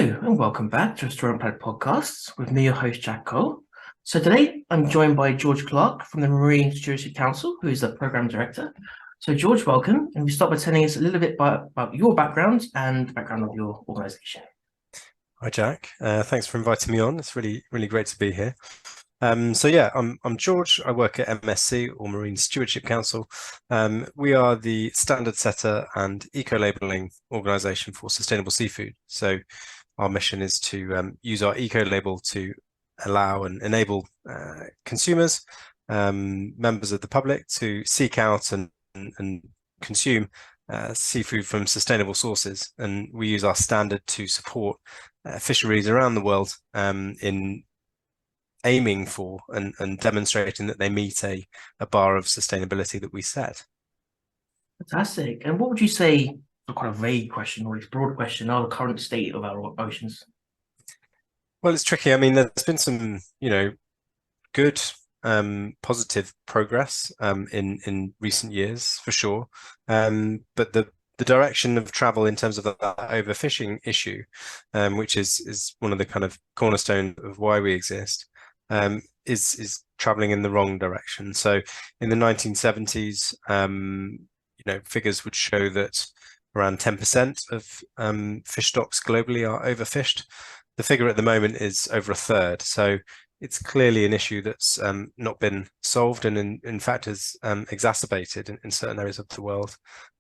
Hello and welcome back to Restaurant Planet Podcasts with me, your host, Jack Cole. So today I'm joined by George Clark from the Marine Stewardship Council, who is the Programme Director. So George, welcome. And we start by telling us a little bit about your background and the background of your organisation. Hi, Jack. Thanks for inviting me on. It's really great to be here. I'm George. I work at MSC, or Marine Stewardship Council. We are the standard setter and eco-labeling organisation for sustainable seafood. So our mission is to use our eco-label to allow and enable consumers, members of the public, to seek out and consume seafood from sustainable sources. And we use our standard to support fisheries around the world in aiming for and demonstrating that they meet a bar of sustainability that we set. Fantastic. And what would you say, a kind of vague question or this broad question, are the current state of our oceans? Well, it's tricky. I mean, there's been some, good positive progress in recent years for sure. But the direction of travel in terms of that overfishing issue, which is one of the kind of cornerstone of why we exist, is traveling in the wrong direction. So in the 1970s, figures would show that around 10% of fish stocks globally are overfished. The figure at the moment is over a third. So it's clearly an issue that's not been solved and in fact is exacerbated in certain areas of the world.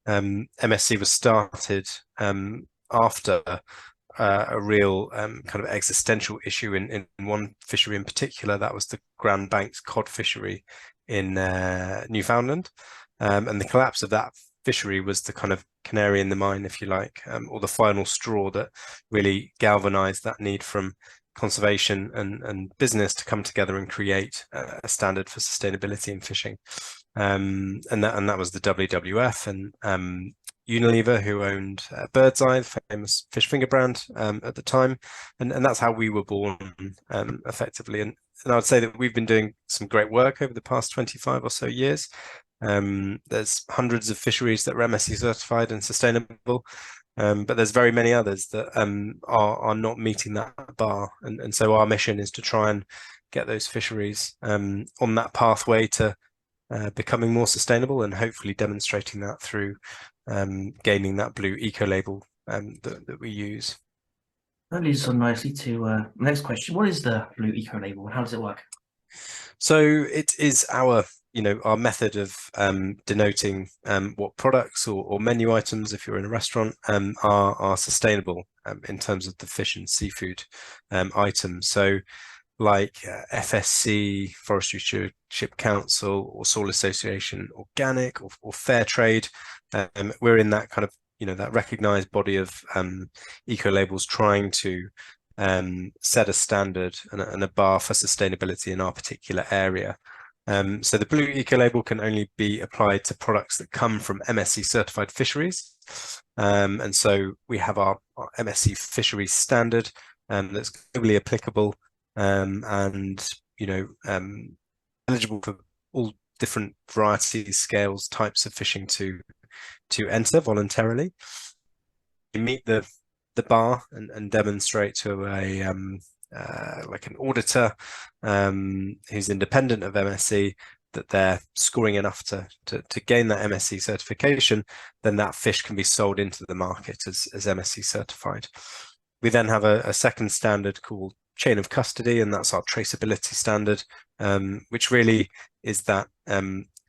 MSC was started after a real kind of existential issue in one fishery in particular. That was the Grand Banks cod fishery in Newfoundland. And the collapse of that fishery was the kind of canary in the mine, if you like, or the final straw that really galvanized that need from conservation and business to come together and create a standard for sustainability in fishing. And that was the WWF and Unilever, who owned Birdseye, the famous fish finger brand at the time, and that's how we were born effectively. And I would say that we've been doing some great work over the past 25 or so years. There's hundreds of fisheries that are MSC certified and sustainable, but there's very many others that are not meeting that bar. And so our mission is to try and get those fisheries on that pathway to becoming more sustainable and hopefully demonstrating that through gaining that blue eco label that we use. That leads us on nicely to the next question. What is the blue eco label and how does it work? So it is our method of denoting what products or menu items, if you're in a restaurant, are sustainable in terms of the fish and seafood items. So like FSC, Forestry Stewardship Council, or Soil Association Organic, or Fair Trade, we're in that kind of that recognized body of eco labels trying to set a standard and a bar for sustainability in our particular area. So the blue eco label can only be applied to products that come from MSC certified fisheries. And so we have our MSC fisheries standard that's globally applicable and eligible for all different varieties, scales, types of fishing to enter voluntarily. You meet the bar and demonstrate to a like an auditor who's independent of MSC that they're scoring enough to gain that MSC certification, then that fish can be sold into the market as MSC certified. We then have a second standard called chain of custody, and that's our traceability standard, which really is that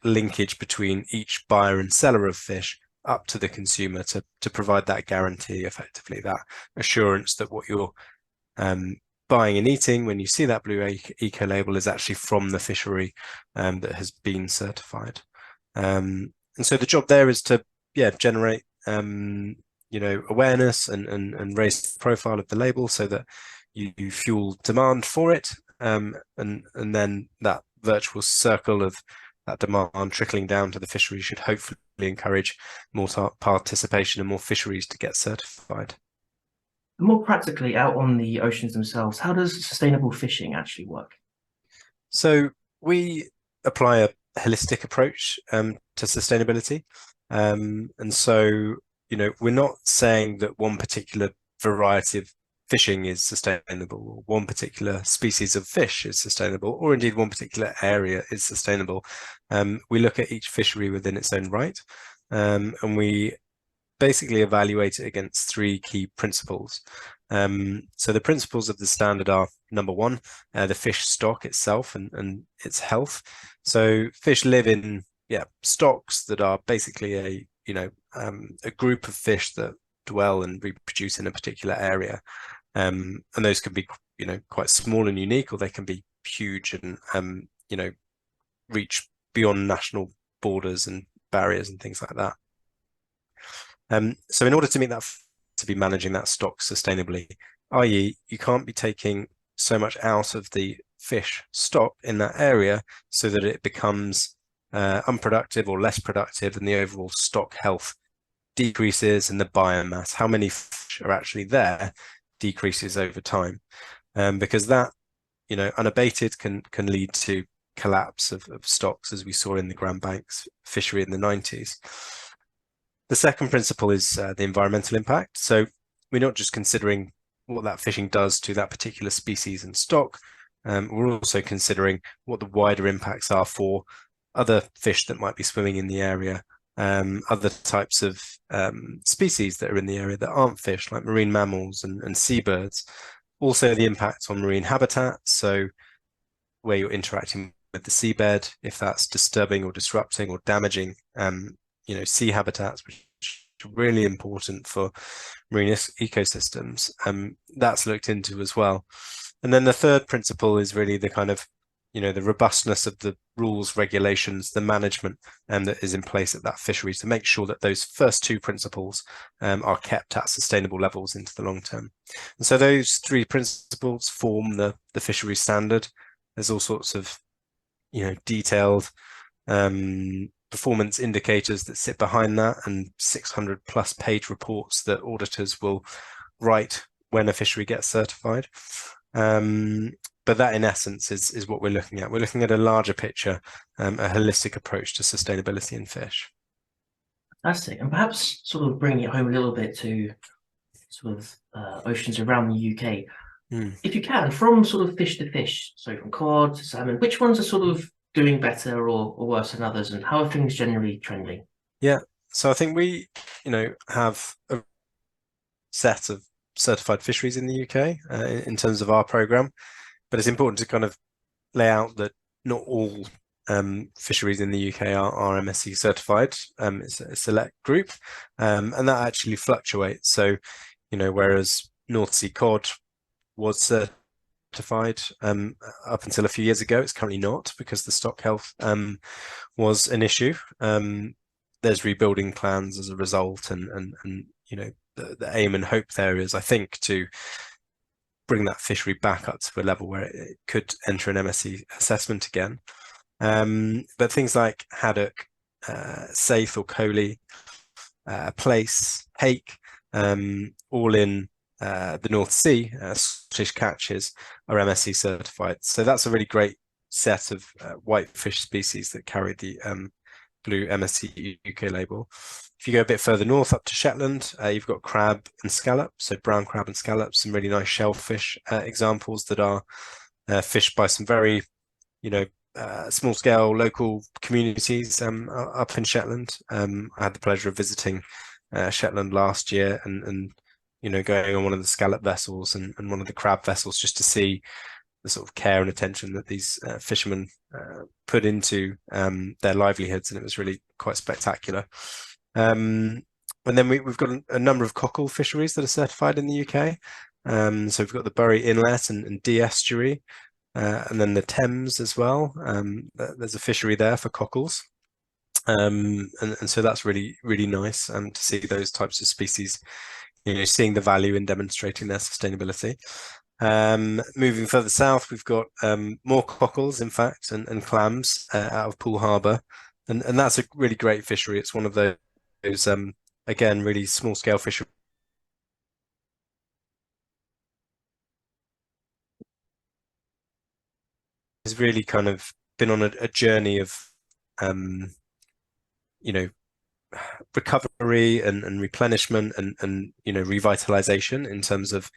linkage between each buyer and seller of fish up to the consumer to provide that guarantee, effectively, that assurance that what you're buying and eating when you see that blue eco label is actually from the fishery that has been certified. And so the job there is to generate awareness and raise the profile of the label so that you fuel demand for it, and then that virtual circle of that demand trickling down to the fishery should hopefully encourage more participation and more fisheries to get certified. More practically, out on the oceans themselves, how does sustainable fishing actually work? So we apply a holistic approach to sustainability. And so, we're not saying that one particular variety of fishing is sustainable, or one particular species of fish is sustainable, or indeed one particular area is sustainable. We look at each fishery within its own right, and we basically evaluate it against three key principles. So the principles of the standard are, number one, the fish stock itself and its health. So fish live in stocks that are basically a group of fish that dwell and reproduce in a particular area. And those can be quite small and unique, or they can be huge and reach beyond national borders and barriers and things like that. So in order to meet that, to be managing that stock sustainably, i.e. you can't be taking so much out of the fish stock in that area so that it becomes unproductive or less productive, and the overall stock health decreases, and the biomass, how many fish are actually there, decreases over time, because that unabated can lead to collapse of stocks, as we saw in the Grand Banks fishery in the 90s. The second principle is the environmental impact. So we're not just considering what that fishing does to that particular species and stock, we're also considering what the wider impacts are for other fish that might be swimming in the area, other types of species that are in the area that aren't fish, like marine mammals and seabirds. Also the impact on marine habitat, so where you're interacting with the seabed, if that's disturbing or disrupting or damaging sea habitats, which are really important for marine ecosystems, that's looked into as well. And then the third principle is really the kind of the robustness of the rules, regulations, the management that is in place at that fishery to make sure that those first two principles are kept at sustainable levels into the long term. And so those three principles form the fishery standard. There's all sorts of detailed performance indicators that sit behind that, and 600 plus page reports that auditors will write when a fishery gets certified. But that in essence is what we're looking at. We're looking at a larger picture, a holistic approach to sustainability in fish. Fantastic. And perhaps sort of bringing it home a little bit to sort of oceans around the UK. If you can, from sort of fish to fish, so from cod to salmon, which ones are sort of doing better or worse than others, and how are things generally trending? Yeah, so I think we, have a set of certified fisheries in the UK in terms of our program, but it's important to kind of lay out that not all fisheries in the UK are MSC certified. It's a select group, and that actually fluctuates. So, whereas North Sea cod was certified up until a few years ago, it's currently not, because the stock health was an issue. There's rebuilding plans as a result, and the aim and hope there is, I think, to bring that fishery back up to a level where it could enter an MSC assessment again. But things like haddock, saithe or coley, plaice, hake, all in the North Sea, Scottish catches, are MSC certified. So that's a really great set of whitefish species that carry the blue MSC UK label. If you go a bit further north up to Shetland, you've got crab and scallop, so brown crab and scallop, some really nice shellfish examples that are fished by some very, small scale local communities up in Shetland. I had the pleasure of visiting Shetland last year and going on one of the scallop vessels and one of the crab vessels, just to see the sort of care and attention that these fishermen put into their livelihoods, and it was really quite spectacular. And then we've got a number of cockle fisheries that are certified in the UK. So we've got the Bury Inlet and Dee Estuary, and then the Thames as well. There's a fishery there for cockles. And so that's really, really nice to see those types of species, seeing the value in demonstrating their sustainability. Moving further south, we've got more cockles, in fact, and clams out of Poole Harbour. And that's a really great fishery. It's one of those, again, really small scale fisheries. Has really kind of been on a journey of, recovery and replenishment and revitalization in terms of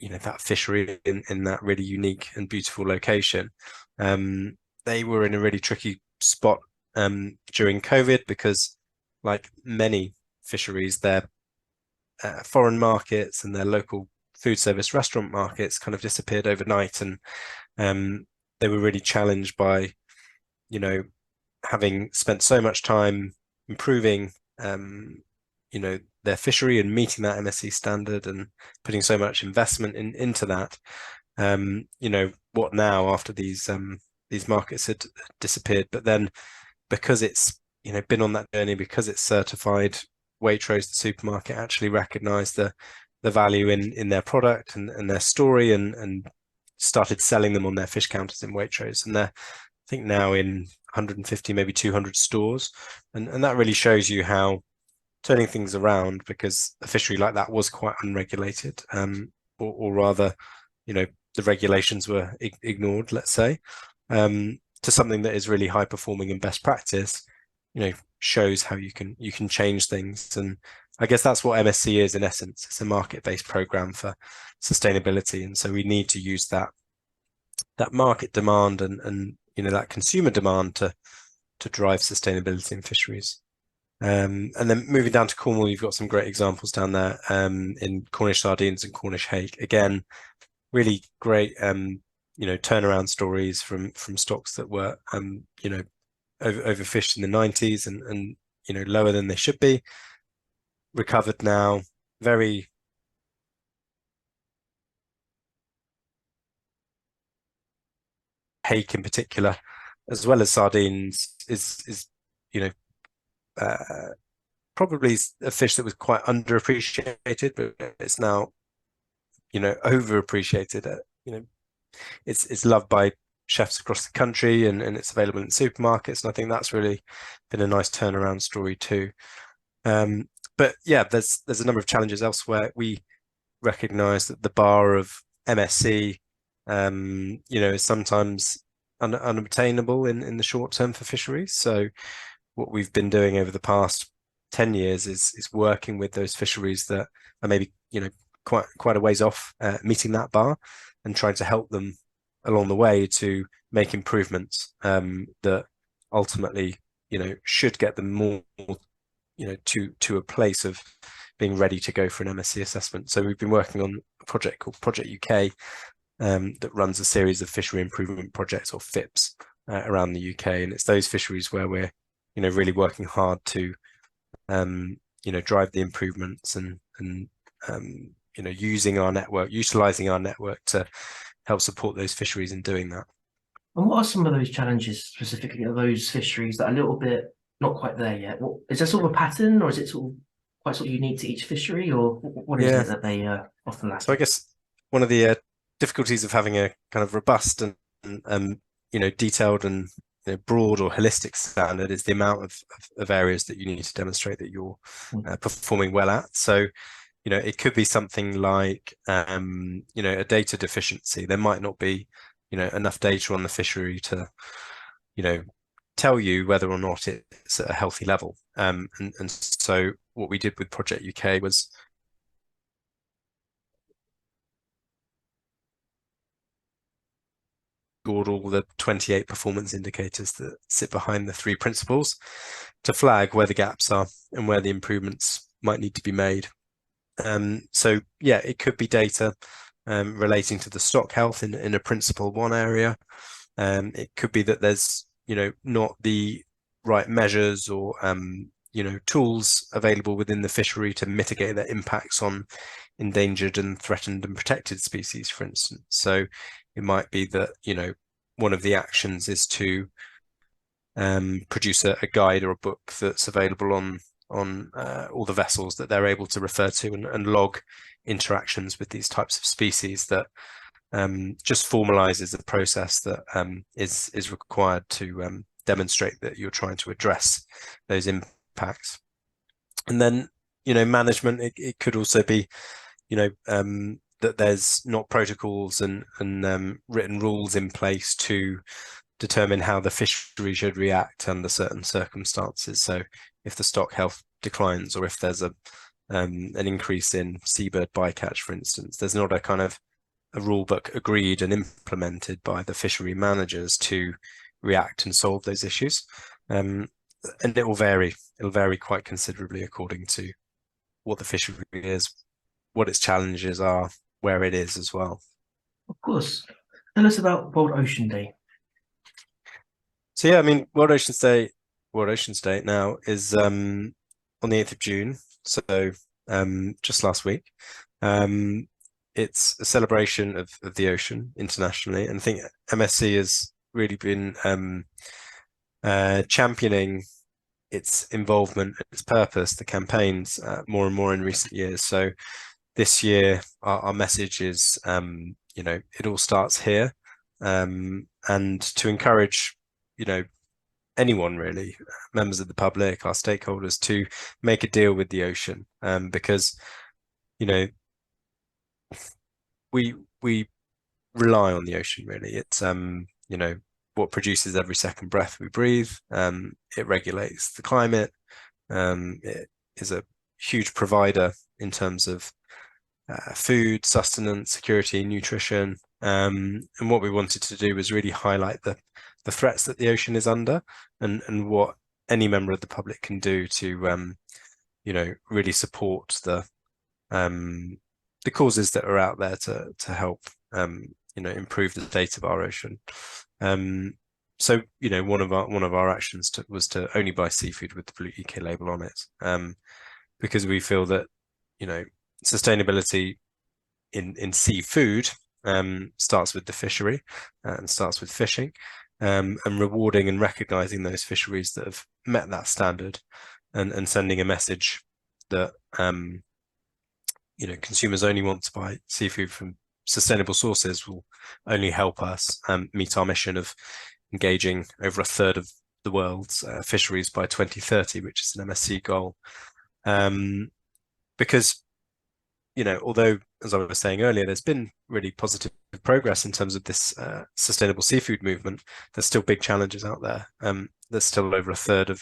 that fishery in that really unique and beautiful location. They were in a really tricky spot during COVID because, like many fisheries, their foreign markets and their local food service restaurant markets kind of disappeared overnight, and they were really challenged by, having spent so much time improving, their fishery and meeting that MSC standard and putting so much investment into that. What now after these markets had disappeared? But then, because it's been on that journey, because it's certified, Waitrose, the supermarket, actually recognised the value in their product and their story, and started selling them on their fish counters in Waitrose. And they're, I think, now in 150, maybe 200 stores, and that really shows you how turning things around, because a fishery like that was quite unregulated, or rather, the regulations were ignored, let's say, to something that is really high performing and best practice, shows how you can change things. And I guess that's what MSC is in essence. It's a market-based program for sustainability, and so we need to use that market demand and that consumer demand to drive sustainability in fisheries. And then moving down to Cornwall, you've got some great examples down there in Cornish sardines and Cornish hake. Again, really great turnaround stories from stocks that were overfished in the 90s and lower than they should be, recovered now. Very hake in particular, as well as sardines, is probably a fish that was quite underappreciated, but it's now overappreciated. It's loved by chefs across the country, and it's available in supermarkets, and I think that's really been a nice turnaround story too. But yeah, there's a number of challenges elsewhere. We recognize that the bar of MSC is sometimes unobtainable in the short term for fisheries. So what we've been doing over the past 10 years is working with those fisheries that are maybe quite a ways off meeting that bar, and trying to help them along the way to make improvements that ultimately should get them more to a place of being ready to go for an MSC assessment. So we've been working on a project called Project UK that runs a series of fishery improvement projects, or FIPs, around the UK, and it's those fisheries where we're really working hard to drive the improvements and utilizing our network to help support those fisheries in doing that. And what are some of those challenges specifically of those fisheries that are a little bit not quite there yet? Is there sort of a pattern, or is it quite unique to each fishery, or what is it that they often lack? So I guess one of the difficulties of having a kind of robust and detailed and broad or holistic standard is the amount of areas that you need to demonstrate that you're performing well at. So it could be something like a data deficiency. There might not be enough data on the fishery to tell you whether or not it's at a healthy level. And so what we did with Project UK was scored all the 28 performance indicators that sit behind the 3 principles to flag where the gaps are and where the improvements might need to be made. So yeah, it could be data relating to the stock health in a principle 1 area. It could be that there's not the right measures or tools available within the fishery to mitigate their impacts on endangered and threatened and protected species, for instance. So it might be that one of the actions is to produce a guide or a book that's available on all the vessels that they're able to refer to and log interactions with these types of species, that just formalizes the process that is required to demonstrate that you're trying to address those impacts. And then management, it could also be that there's not protocols and written rules in place to determine how the fishery should react under certain circumstances. So if the stock health declines, or if there's a an increase in seabird bycatch, for instance. There's not a kind of a rule book agreed and implemented by the fishery managers to react and solve those issues. And it will vary. It'll vary quite considerably according to what the fishery is, what its challenges are, where it is as well. Of course. Tell us about World Ocean Day. So yeah, I mean, World Oceans Day now is on the 8th of June, so just last week. It's a celebration of the ocean internationally, and I think MSC has really been championing its involvement, its purpose, the campaigns more and more in recent years. So this year, our message is, it all starts here, and to encourage, anyone really, members of the public, our stakeholders, to make a deal with the ocean, because, we rely on the ocean really. It's what produces every second breath we breathe. It regulates the climate. It is a huge provider in terms of food, sustenance, security, nutrition. And what we wanted to do was really highlight the threats that the ocean is under, and what any member of the public can do to really support the causes that are out there to help improve the state of our ocean. So one of our actions was to only buy seafood with the Blue Eco label on it, because we feel that sustainability in seafood starts with the fishery and starts with fishing, and rewarding and recognizing those fisheries that have met that standard, and sending a message that consumers only want to buy seafood from sustainable sources will only help us meet our mission of engaging over a third of the world's fisheries by 2030, which is an MSC goal. Because although, as I was saying earlier, there's been really positive progress in terms of this sustainable seafood movement, there's still big challenges out there. There's still over a third of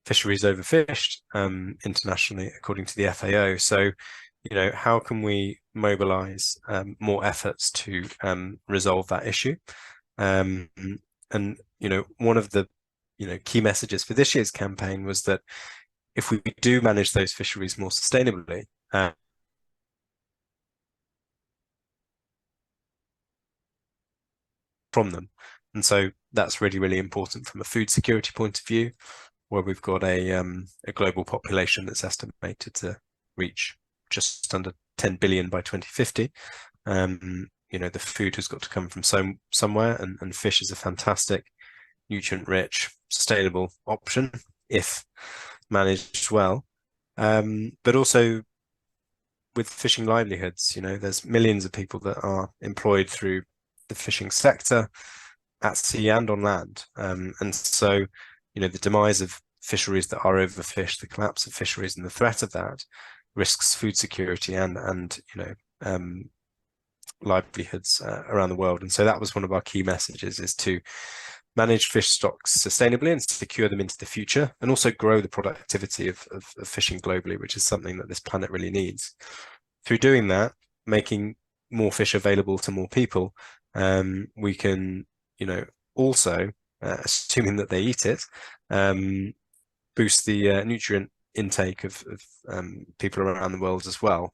fisheries overfished internationally, according to the FAO. So, how can we mobilize more efforts to resolve that issue? And one of the key messages for this year's campaign was that if we do manage those fisheries more sustainably, from them. And so that's really, really important from a food security point of view, where we've got a global population that's estimated to reach just under 10 billion by 2050. The food has got to come from somewhere, and fish is a fantastic, nutrient-rich, sustainable option if managed well. But also with fishing livelihoods, there's millions of people that are employed through the fishing sector at sea and on land. And so, the demise of fisheries that are overfished, the collapse of fisheries and the threat of that risks food security and livelihoods around the world. And so that was one of our key messages, is to manage fish stocks sustainably and secure them into the future, and also grow the productivity of fishing globally, which is something that this planet really needs. Through doing that, making more fish available to more people, we can, also, assuming that they eat it, boost the nutrient intake of people around the world as well.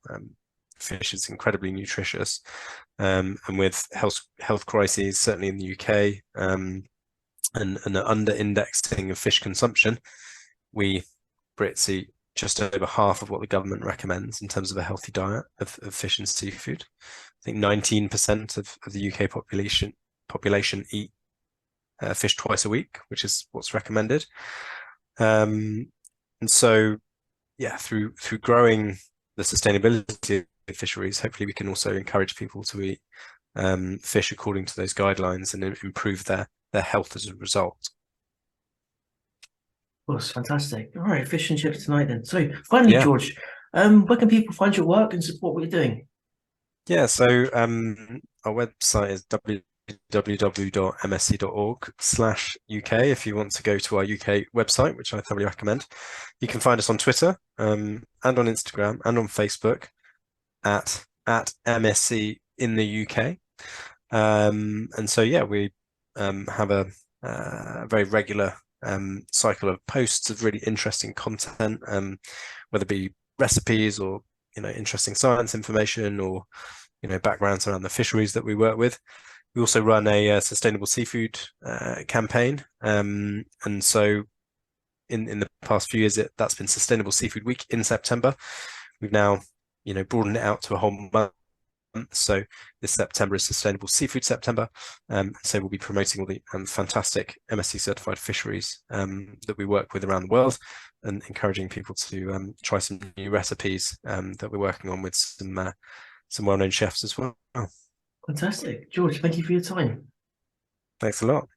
Fish is incredibly nutritious, and with health crises, certainly in the UK, and an under-indexing of fish consumption, we Brits eat just over half of what the government recommends in terms of a healthy diet of fish and seafood. I think 19% of the UK population eat fish twice a week, which is what's recommended. And so, yeah, through growing the sustainability of fisheries, hopefully we can also encourage people to eat fish according to those guidelines and improve their health as a result. Well, that's fantastic. All right, fish and chips tonight then. So finally, Yeah. George, where can people find your work and support what you're doing? Yeah, so our website is www.msc.org/UK if you want to go to our UK website, which I thoroughly recommend. You can find us on Twitter and on Instagram and on Facebook at MSc in the UK. And so, yeah, we have a very regular cycle of posts of really interesting content, whether it be recipes or, interesting science information or, backgrounds around the fisheries that we work with. We also run a sustainable seafood campaign. And so in the past few years, that's been Sustainable Seafood Week in September. We've now, broadened it out to a whole month. So this September is Sustainable Seafood September. So we'll be promoting all the fantastic MSc certified fisheries that we work with around the world and encouraging people to try some new recipes that we're working on with some well-known chefs as well. Fantastic. George, thank you for your time. Thanks a lot.